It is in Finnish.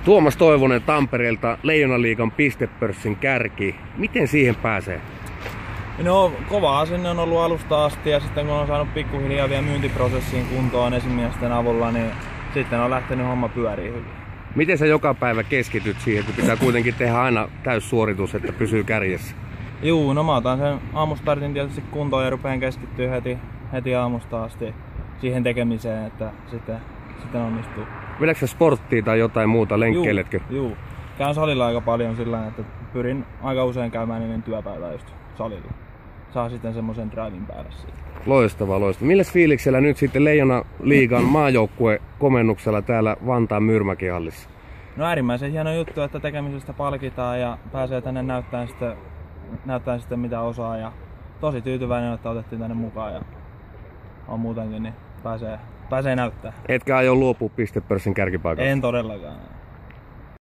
Tuomas Toivonen Tampereelta, Leijonaliigan pistepörssin kärki. Miten siihen pääsee? No kovaa sinne on ollut alusta asti ja sitten kun on saanut pikkuhiljaa vielä myyntiprosessiin kuntoon esimiesten avulla, niin sitten on lähtenyt homma pyöriin hyvin. Miten sä joka päivä keskityt siihen, kun pitää kuitenkin tehdä aina täyssuoritus, että pysyy kärjessä? Juu, no mä otan sen aamustartin tietysti kuntoon ja rupean keskittyä heti aamusta asti siihen tekemiseen, että sitten onnistuu. Vedätkö sä sporttia tai jotain muuta, lenkkeiletkö? Juu. Käyn salilla aika paljon sillä, että pyrin aika usein käymään ennen työpäivää just salilla. Saa sitten semmoisen drivin päälle siitä. Loistavaa, loistavaa. Milläs fiiliksellä nyt sitten Leijonaliigan maajoukkuekomennuksella täällä Vantaan Myyrmäkihallissa? No äärimmäisen hieno juttu, että tekemisestä palkitaan ja pääsee tänne näyttämään sitten mitä osaa. Ja tosi tyytyväinen, että otettiin tänne mukaan ja on muutenkin, niin pääsee näyttää. Etkä aio luopua pistepörssin kärkipaikasta? En todellakaan.